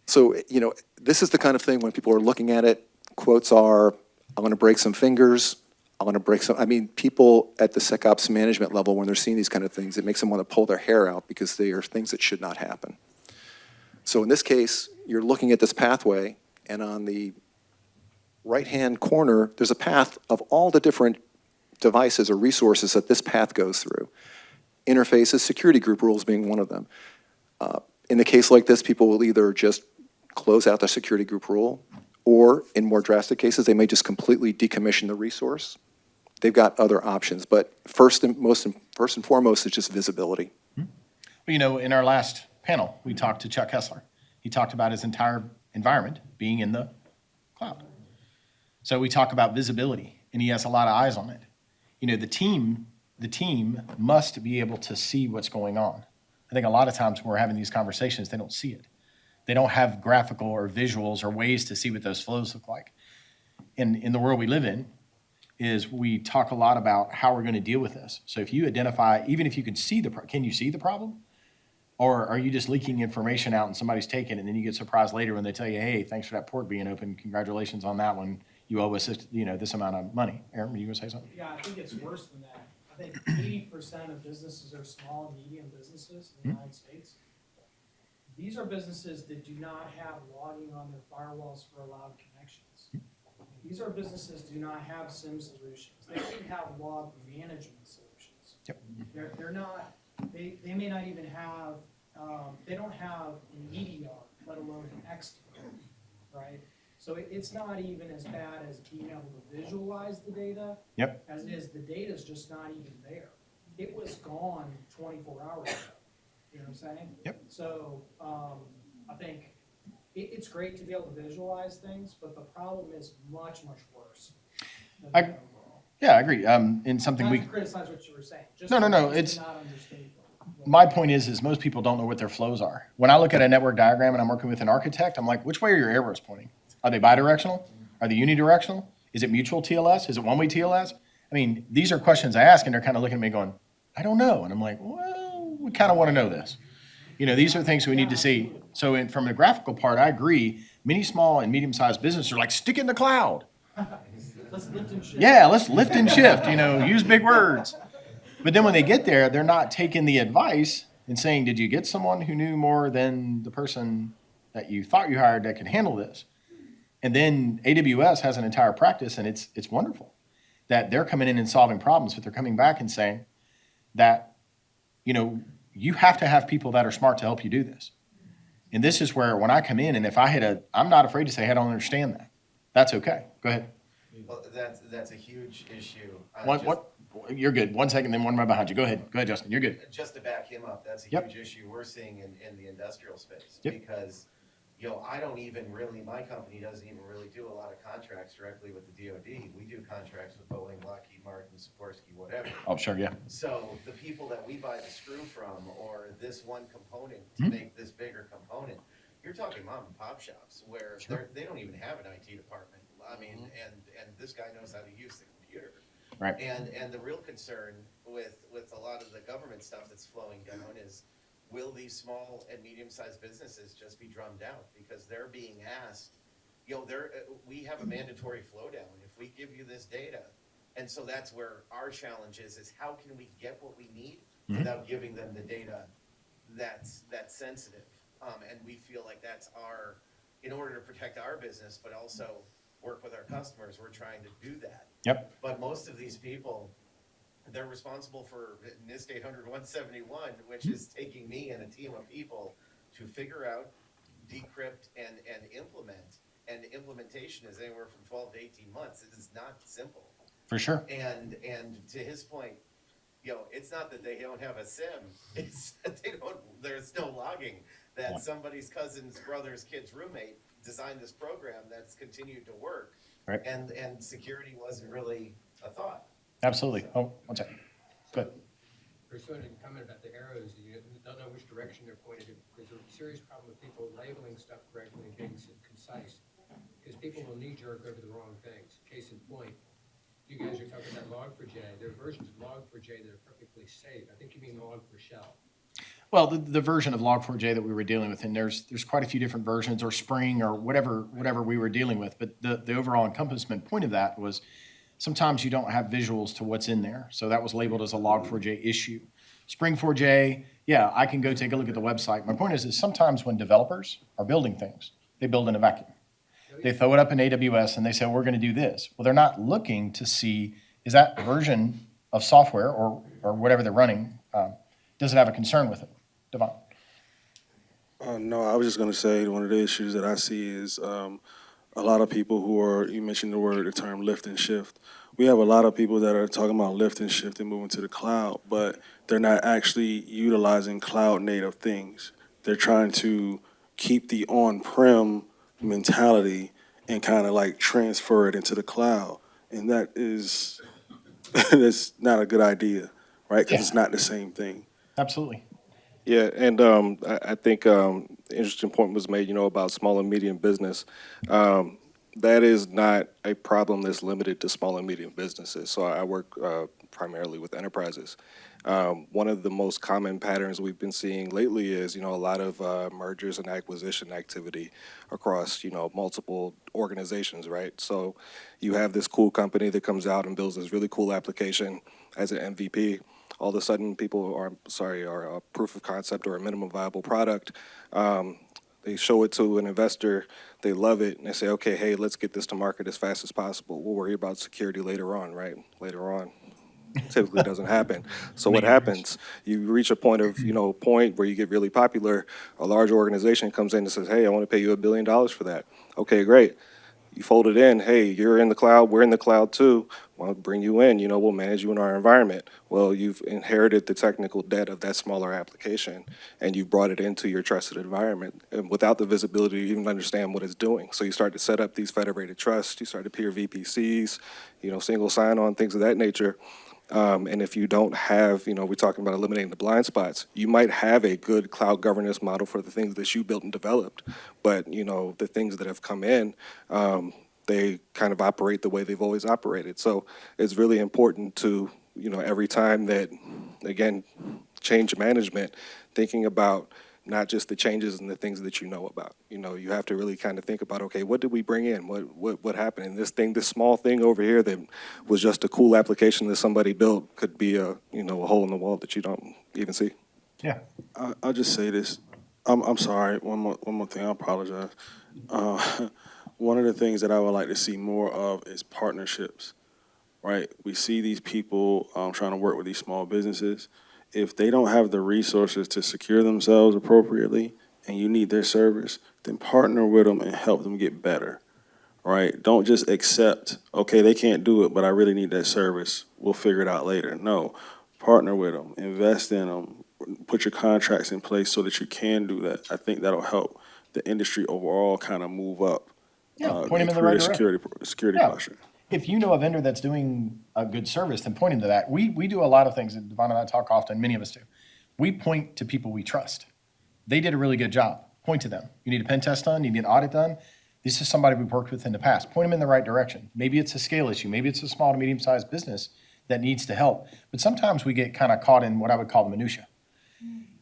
So, you know, this is the kind of thing when people are looking at it, quotes are, I'm going to break some fingers, I'm going to break some, I mean, people at the SecOps management level, when they're seeing these kind of things, it makes them want to pull their hair out because they are things that should not happen. So in this case, you're looking at this pathway, and on the right-hand corner, there's a path of all the different devices or resources that this path goes through. Interfaces, security group rules being one of them. In a case like this, people will either just close out the security group rule, or in more drastic cases, they may just completely decommission the resource. They've got other options, but first and foremost is just visibility. Well, you know, in our last panel, we talked to Chuck Hessler. He talked about his entire environment being in the cloud. So we talk about visibility, and he has a lot of eyes on it. You know, the team must be able to see what's going on. I think a lot of times when we're having these conversations, they don't see it. They don't have graphical or visuals or ways to see what those flows look like. And in the world we live in, is we talk a lot about how we're going to deal with this. So if you identify, even if you can see can you see the problem? Or are you just leaking information out and somebody's taking it, and then you get surprised later when they tell you, hey, thanks for that port being open. Congratulations on that one. You owe us, you know, this amount of money. Aaron, were you going to say something? Yeah, I think it's worse than that. I think 80% of businesses are small and medium businesses in the United States. These are businesses that do not have logging on their firewalls for allowed connections. These are businesses that do not have SIM solutions. They don't even have log management solutions. Yep. They're not, they may not even have, they don't have an EDR, let alone an XDR, right? So it's not even as bad as being able to visualize the data. Yep. As it is, the data's just not even there. It was gone 24 hours ago. You know what I'm saying? Yep. So, I think it's great to be able to visualize things, but the problem is much, much worse. than I- the overall. Yeah, I agree. And something Not we, to criticize what you were saying. Just No, to it's- not understate what- my point is most people don't know what their flows are. When I look at a network diagram and I'm working with an architect, I'm like, which way are your arrows pointing? Are they bidirectional? Are they unidirectional? Is it mutual TLS? Is it one-way TLS? I mean, these are questions I ask and they're kind of looking at me going, I don't know. And I'm like, well, we kind of want to know this. You know, these are things we need to see. So from the graphical part, I agree. Many small and medium-sized businesses are like, stick it in the cloud. Let's lift and shift. Yeah, let's lift and shift, use big words. But then when they get there, they're not taking the advice and saying, did you get someone who knew more than the person that you thought you hired that could handle this? And then AWS has an entire practice, and it's wonderful that they're coming in and solving problems, but they're coming back and saying that, you have to have people that are smart to help you do this. And this is where when I come in, and if I'm not afraid to say, hey, I don't understand that. That's okay. Go ahead. Well, that's a huge issue. You're good. 1 second, then one right behind you. Go ahead, Justin. You're good. Just to back him up, that's a Yep. huge issue we're seeing in the industrial space. Yep. Because, I don't even really, my company doesn't even really do a lot of contracts directly with the DoD. We do contracts with Boeing, Lockheed Martin, Sikorsky, whatever. Oh, sure, yeah. So the people that we buy the screw from, or this one component to Mhm. make this bigger component, you're talking mom and pop shops where they don't even have an IT department. I mean, and this guy knows how to use the computer. Right. And the real concern with a lot of the government stuff that's flowing down is, will these small and medium-sized businesses just be drummed out? Because they're being asked, we have a mandatory flow down. If we give you this data, and so that's where our challenge is how can we get what we need without giving them the data that's sensitive? And we feel like that's in order to protect our business, but also work with our customers, we're trying to do that. Yep. But most of these people, they're responsible for NIST 800-171, which is taking me and a team of people to figure out, decrypt, and implement. And implementation is anywhere from 12 to 18 months. It is not simple. For sure. And to his point, it's not that they don't have a SIM. It's that there's no logging. That somebody's cousin's brother's kid's roommate designed this program that's continued to work. Right. And security wasn't really a thought. Absolutely. Oh, 1 second. Good. Pursuant to the comment about the arrows, you don't know which direction they're pointed in. There's a serious problem with people labeling stuff correctly and being concise. Because people will knee-jerk over the wrong things. Case in point, you guys are talking about Log4j. There are versions of Log4j that are perfectly safe. I think you mean Log4Shell. Well, the version of Log4j that we were dealing with, and there's quite a few different versions, or Spring, or whatever we were dealing with. But the overall encompassment point of that was sometimes you don't have visuals to what's in there. So that was labeled as a Log4j issue. Spring4j, yeah, I can go take a look at the website. My point is sometimes when developers are building things, they build in a vacuum. They throw it up in AWS and they say, we're going to do this. Well, they're not looking to see, is that version of software or whatever they're running, does it have a concern with it? Devon. No, I was just going to say one of the issues that I see is a lot of people who are, you mentioned the term lift and shift. We have a lot of people that are talking about lift and shift and moving to the cloud, but they're not actually utilizing cloud native things. They're trying to keep the on-prem mentality and kind of like transfer it into the cloud. And that is, that's not a good idea, right? Because it's not the same thing. Absolutely. Yeah, and I think interesting point was made, about small and medium business. That is not a problem that's limited to small and medium businesses. So I work primarily with enterprises. One of the most common patterns we've been seeing lately is, a lot of mergers and acquisition activity across, multiple organizations, right? So you have this cool company that comes out and builds this really cool application as an MVP. All of a sudden, people are a proof of concept or a minimum viable product. They show it to an investor, they love it, and they say, okay, hey, let's get this to market as fast as possible. We'll worry about security later on, right? Later on. Typically doesn't happen. So what happens? You reach a point of, point where you get really popular. A large organization comes in and says, hey, I want to pay you $1 billion for that. Okay, great. You fold it in. Hey, you're in the cloud. We're in the cloud too. We'll bring you in. We'll manage you in our environment. Well, you've inherited the technical debt of that smaller application, and you've brought it into your trusted environment, and without the visibility to even understand what it's doing. So you start to set up these federated trusts. You start to peer VPCs, single sign-on, things of that nature. And if you don't have, we're talking about eliminating the blind spots, you might have a good cloud governance model for the things that you built and developed. But, the things that have come in, they kind of operate the way they've always operated. So it's really important to, every time that, again, change management, thinking about not just the changes and the things that you know about. You have to really kind of think about, okay, what did we bring in? What happened? And this small thing over here that was just a cool application that somebody built could be a hole in the wall that you don't even see. Yeah. I'll just say this. I'm sorry. One more thing. I apologize. One of the things that I would like to see more of is partnerships, right? We see these people trying to work with these small businesses. If they don't have the resources to secure themselves appropriately and you need their service, then partner with them and help them get better, right? Don't just accept, okay, they can't do it, but I really need that service. We'll figure it out later. No, partner with them, invest in them, put your contracts in place so that you can do that. I think that'll help the industry overall kind of move up. Yeah, point him in the right direction. Security Yeah. posture. If you know a vendor that's doing a good service, then point him to that. We do a lot of things, and Devon and I talk often, many of us do. We point to people we trust. They did a really good job. Point to them. You need a pen test done, you need an audit done. This is somebody we've worked with in the past. Point them in the right direction. Maybe it's a scale issue. Maybe it's a small to medium-sized business that needs to help. But sometimes we get kind of caught in what I would call the minutia.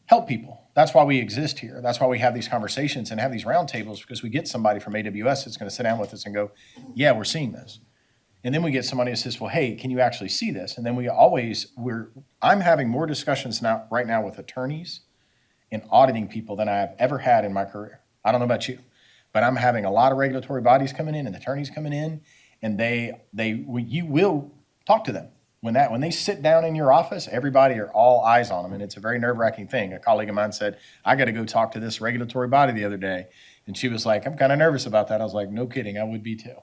Help people. That's why we exist here. That's why we have these conversations and have these roundtables, because we get somebody from AWS that's going to sit down with us and go, yeah, we're seeing this. And then we get somebody that says, well, hey, can you actually see this? And then I'm having more discussions right now with attorneys and auditing people than I have ever had in my career. I don't know about you, but I'm having a lot of regulatory bodies coming in and attorneys coming in, and you will talk to them. When they sit down in your office, everybody are all eyes on them, and it's a very nerve-wracking thing. A colleague of mine said, I got to go talk to this regulatory body the other day, and she was like, I'm kind of nervous about that. I was like, no kidding, I would be too.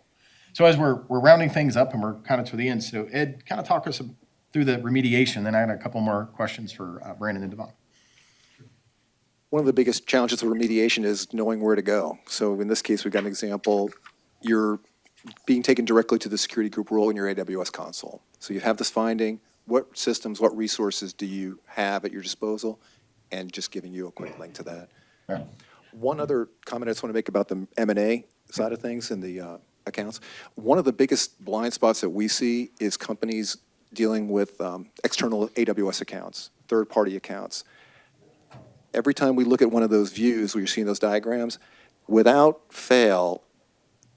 So as we're rounding things up and we're kind of to the end, so Ed, kind of talk us through the remediation, then I had a couple more questions for Brandon and Devon. One of the biggest challenges with remediation is knowing where to go. So in this case, we've got an example. You're being taken directly to the security group role in your AWS console. So you have this finding, what systems, what resources do you have at your disposal, and just giving you a quick link to that. Yeah. One other comment I just want to make about the M&A side of things and the accounts. One of the biggest blind spots that we see is companies dealing with external AWS accounts, third-party accounts. Every time we look at one of those views where you're seeing those diagrams, without fail,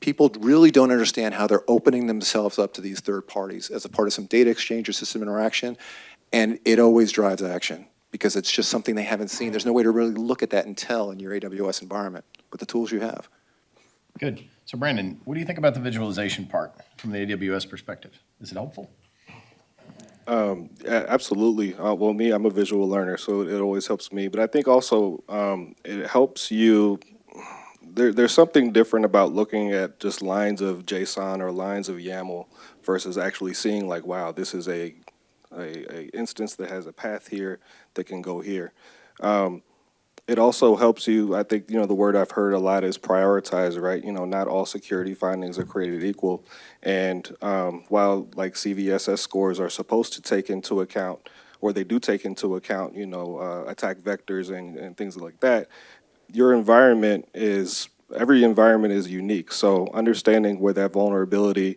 people really don't understand how they're opening themselves up to these third parties as a part of some data exchange or system interaction, and it always drives action because it's just something they haven't seen. There's no way to really look at that and tell in your AWS environment with the tools you have. Good. So Brandon, what do you think about the visualization part from the AWS perspective? Is it helpful? Absolutely. Well, I'm a visual learner, so it always helps me. But I think also it helps you. There's something different about looking at just lines of JSON or lines of YAML versus actually seeing like, wow, this is a instance that has a path here that can go here. It also helps you, I think, the word I've heard a lot is prioritize, right? Not all security findings are created equal. And while like CVSS scores are supposed to take into account, or they do take into account, attack vectors and things like that, your environment every environment is unique. So understanding where that vulnerability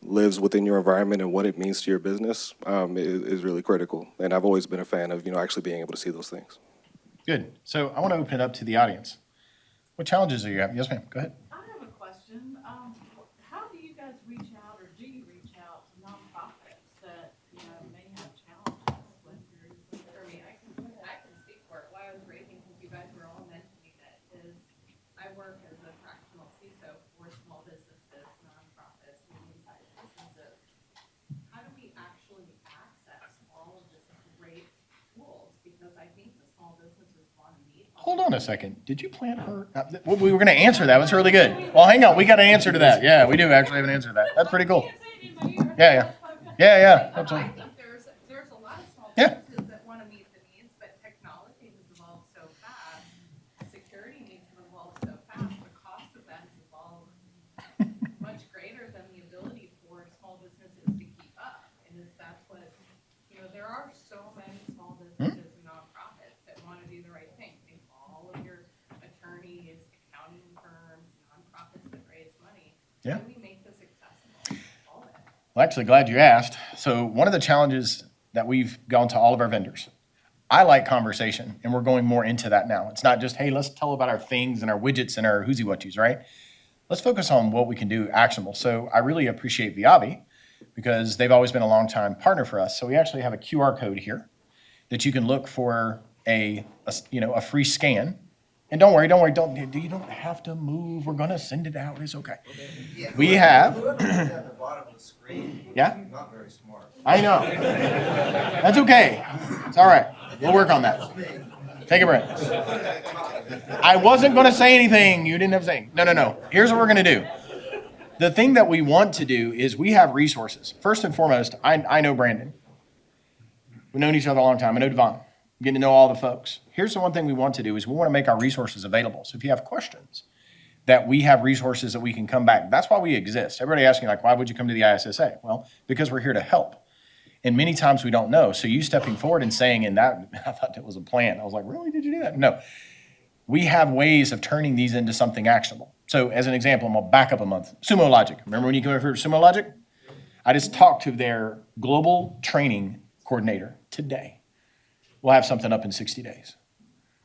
lives within your environment and what it means to your business is really critical. And I've always been a fan of, actually being able to see those things. Good. So I want to open it up to the audience. What challenges are you having? Yes, ma'am. Go ahead. I have a question. How do you guys reach out, or do you reach out to nonprofits that, may have challenges with your, For me, I can speak for it. Why I was raising, because you guys were all mentioning it, is I work as a fractional CISO for small businesses, nonprofits, medium-sized businesses. How do we actually access all of this great tools? Because I think the small businesses want to meet. Hold on a second. Did you plant her? We were going to answer that. That's really good. Well, hang on. We got an answer to that. Yeah, we do actually have an answer to that. That's pretty cool. Yeah. I Absolutely. think there's a lot of small Yeah. businesses that want to meet the needs, but technology has evolved so fast. Security needs have evolved so fast. The cost of that has evolved much greater than the ability for small businesses to keep up. And that's what, there are so many small businesses and nonprofits that want to do the right thing. Think all of your attorneys, accounting firms, nonprofits that raise money. Yeah. How do we make this accessible? All of it. Well, actually, glad you asked. So one of the challenges that we've gone to all of our vendors, I like conversation, and we're going more into that now. It's not just, hey, let's tell about our things and our widgets and our whoosy whatchies, right? Let's focus on what we can do actionable. So I really appreciate Viavi because they've always been a long-time partner for us. So we actually have a QR code here that you can look for a free scan. And don't worry, you don't have to move. We're gonna send it out. It's okay. We have, Whoever's at the bottom of the screen, yeah, not very smart. I know. That's okay. It's all right. We'll work on that. Take a breath. I wasn't gonna say anything. You didn't have to say. No. Here's what we're gonna do. The thing that we want to do is we have resources. First and foremost, I know Brandon. We've known each other a long time. I know Devon. I'm getting to know all the folks. Here's the one thing we want to do is we want to make our resources available. So if you have questions, that we have resources that we can come back. That's why we exist. Everybody asking like, why would you come to the ISSA? Well, because we're here to help. And many times we don't know. So you stepping forward and saying, and that, I thought that was a plan. I was like, really? Did you do that? No. We have ways of turning these into something actionable. So as an example, I'm gonna back up a month. Sumo Logic. Remember when you came over to Sumo Logic? I just talked to their global training coordinator today. We'll have something up in 60 days.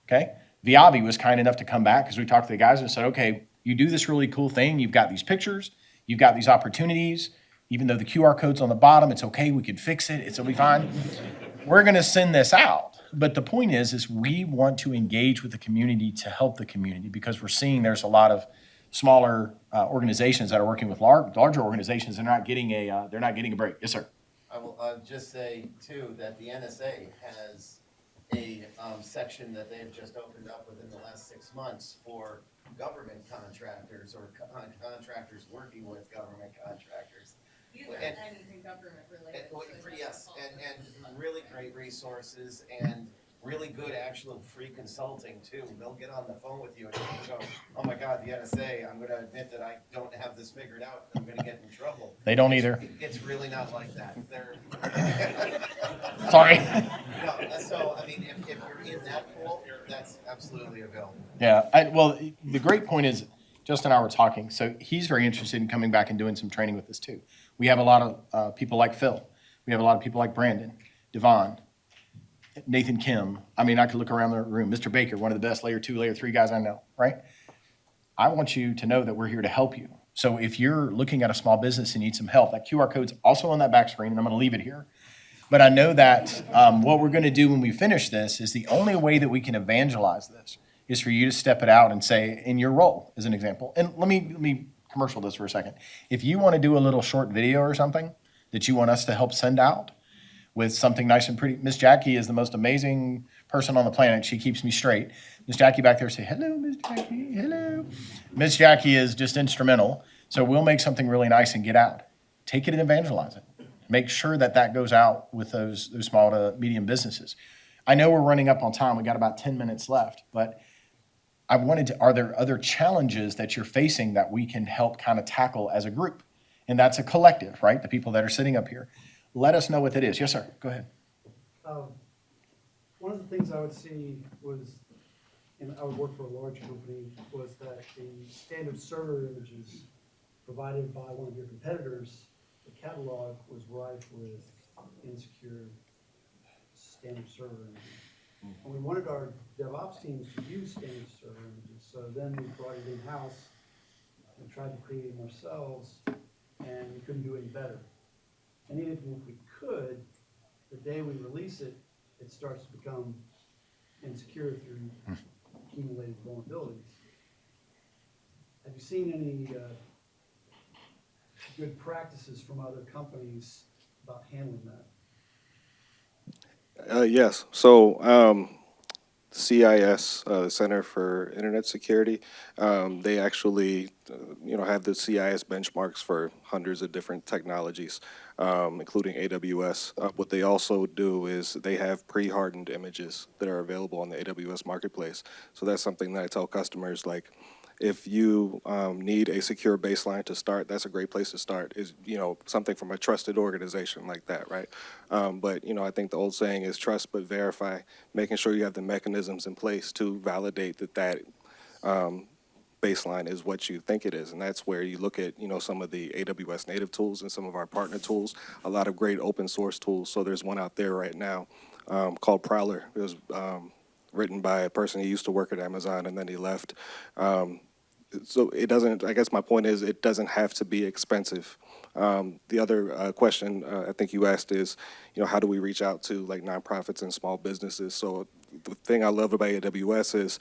Okay? Viavi was kind enough to come back because we talked to the guys and said, okay, you do this really cool thing. You've got these pictures. You've got these opportunities. Even though the QR code's on the bottom, it's okay. We can fix it. It'll be fine. We're going to send this out. But the point is we want to engage with the community to help the community because we're seeing there's a lot of smaller organizations that are working with larger organizations. They're not getting a break. Yes, sir. I will just say too, that the NSA has a section that they've just opened up within the last 6 months for government contractors or contractors working with government contractors. These are And- anything government related. so it's not Yes, all- and really great resources and really good actual free consulting too. They'll get on the phone with you and go, oh my God, the NSA, I'm gonna admit that I don't have this figured out. I'm gonna get in trouble. They don't either. It's really not like that. They're. Sorry. No, so, I mean, if you're in that pool, that's absolutely available. Yeah. Well, the great point is, Justin and I were talking, so he's very interested in coming back and doing some training with us too. We have a lot of people like Phil. We have a lot of people like Brandon, Devon, Nathan Kim. I mean, I could look around the room. Mr. Baker, one of the best layer 2, layer 3 guys I know, right? I want you to know that we're here to help you. So if you're looking at a small business and need some help, that QR code's also on that back screen, and I'm going to leave it here. But I know that what we're going to do when we finish this is the only way that we can evangelize this is for you to step it out and say, in your role, as an example. And let me commercial this for a second. If you want to do a little short video or something that you want us to help send out with something nice and pretty, Miss Jackie is the most amazing person on the planet. She keeps me straight. Miss Jackie back there say, hello, Miss Jackie, hello. Miss Jackie is just instrumental. So we'll make something really nice and get out. Take it and evangelize it. Make sure that that goes out with those small to medium businesses. I know we're running up on time. We got about 10 minutes left, but I wanted to, are there other challenges that you're facing that we can help kind of tackle as a group? And that's a collective, right? The people that are sitting up here. Let us know what that is. Yes, sir. Go ahead. One of the things I would see was, and I would work for a large company, was that the standard server images provided by one of your competitors the catalog was rife with insecure standard server images. And we wanted our DevOps teams to use standard server images, so then we brought it in-house and tried to create them ourselves, and we couldn't do any better. And even if we could, the day we release it, it starts to become insecure through accumulated vulnerabilities. Have you seen any good practices from other companies about handling that? Yes. So CIS, Center for Internet Security, they actually, have the CIS benchmarks for hundreds of different technologies, including AWS. What they also do is they have pre-hardened images that are available on the AWS marketplace. So that's something that I tell customers, like, if you need a secure baseline to start, that's a great place to start, is, something from a trusted organization like that, right? But, I think the old saying is trust but verify, making sure you have the mechanisms in place to validate that baseline is what you think it is. And that's where you look at, some of the AWS native tools and some of our partner tools, a lot of great open source tools. So there's one out there right now called Prowler. It was written by a person who used to work at Amazon and then he left. So it doesn't, I guess my point is, it doesn't have to be expensive. The other question I think you asked is, how do we reach out to like nonprofits and small businesses? So the thing I love about AWS is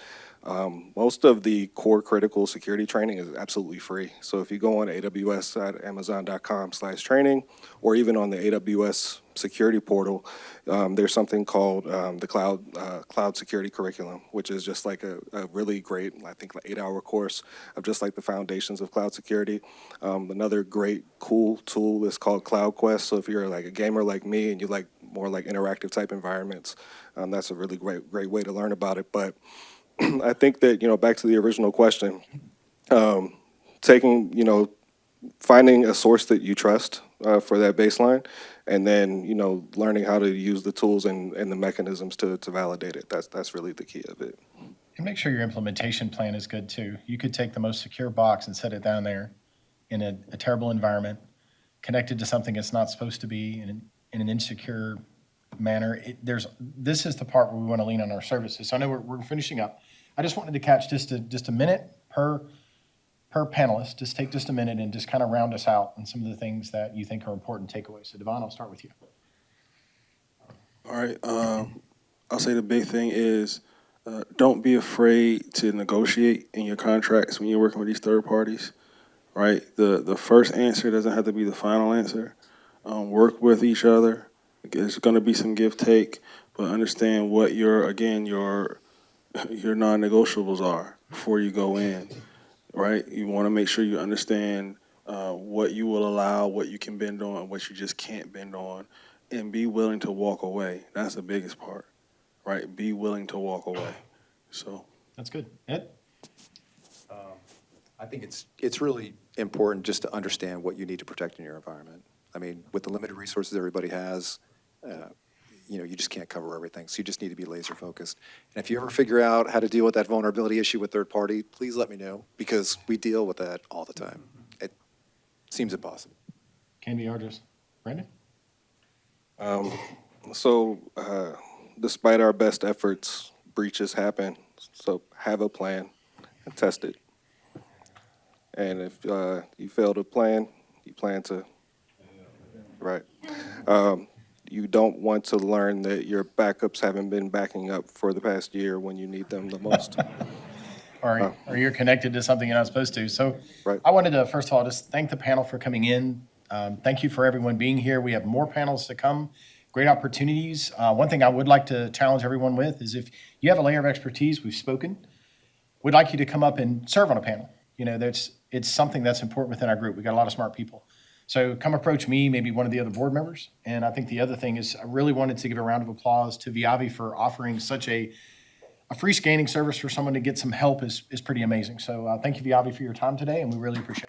most of the core critical security training is absolutely free. So if you go on aws.amazon.com/training, or even on the AWS security portal, there's something called the cloud security curriculum, which is just like a really great, I think, like 8-hour course of just like the foundations of cloud security. Another great cool tool is called CloudQuest. So if you're like a gamer like me and you like more like interactive type environments, that's a really great way to learn about it. But I think that, back to the original question, finding a source that you trust for that baseline, and then, learning how to use the tools and the mechanisms to validate it. That's really the key of it. And make sure your implementation plan is good too. You could take the most secure box and set it down there in a terrible environment, connected to something it's not supposed to be in an insecure manner. This is the part where we want to lean on our services. So I know we're finishing up. I just wanted to catch just a minute per panelist. Just take just a minute and just kind of round us out on some of the things that you think are important takeaways. So Devon, I'll start with you. All right. I'll say the big thing is don't be afraid to negotiate in your contracts when you're working with these third parties, right? The first answer doesn't have to be the final answer. Work with each other. There's going to be some give take, but understand what your non-negotiables are before you go in, right? You want to make sure you understand what you will allow, what you can bend on, and what you just can't bend on, and be willing to walk away. That's the biggest part, right? Be willing to walk away. So That's good. Ed? I think it's really important just to understand what you need to protect in your environment. I mean, with the limited resources everybody has, you just can't cover everything. So you just need to be laser focused. And if you ever figure out how to deal with that vulnerability issue with third party, please let me know, because we deal with that all the time. It seems impossible. Can be arduous. Brandon? Despite our best efforts, breaches happen. So have a plan and test it. And if you fail to plan, you plan to, right. You don't want to learn that your backups haven't been backing up for the past year when you need them the most. Or you're connected to something you're not supposed to. So Right. I wanted to, first of all, just thank the panel for coming in. Thank you for everyone being here. We have more panels to come, great opportunities. One thing I would like to challenge everyone with is if you have a layer of expertise, we've spoken, we'd like you to come up and serve on a panel. It's something that's important within our group. We got a lot of smart people. So come approach me, maybe one of the other board members. And I think the other thing is I really wanted to give a round of applause to Viavi for offering such a free scanning service for someone to get some help is pretty amazing. So thank you, Viavi, for your time today, and we really appreciate it.